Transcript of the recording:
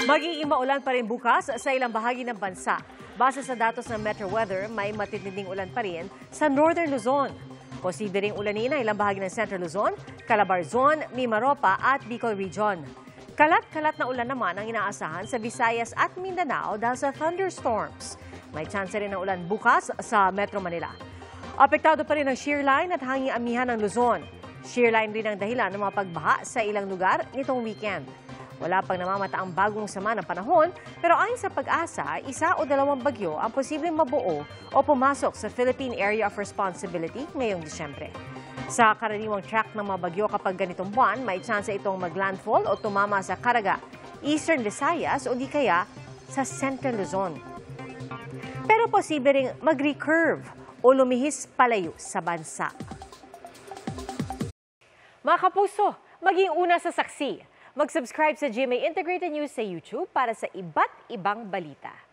Magiging maulan pa rin bukas sa ilang bahagi ng bansa. Base sa datos ng Metro Weather, may matitinding ulan pa rin sa Northern Luzon. Posible ring ulanin ang ilang bahagi ng Central Luzon, Calabarzon, Mimaropa at Bicol Region. Kalat-kalat na ulan naman ang inaasahan sa Visayas at Mindanao dahil sa thunderstorms. May chance rin ng ulan bukas sa Metro Manila. Apektado pa rin ang shear line at hanging amihan ng Luzon. Shear line rin ang dahilan ng mga pagbaha sa ilang lugar nitong weekend. Wala pang namamata ang bagong sama ng panahon, pero ayon sa Pag-asa, 1 o 2 bagyo ang posibleng mabuo o pumasok sa Philippine Area of Responsibility ngayong Disyembre. Sa karaniwang track ng mga bagyo kapag ganitong buwan, may chance itong maglandfall o tumama sa Caraga, Eastern Visayas o di kaya sa Central Luzon. Pero posible ring mag-recurve o lumihis palayo sa bansa. Mga kapuso, maging una sa saksi. Mag-subscribe sa GMA Integrated News sa YouTube para sa iba't ibang balita.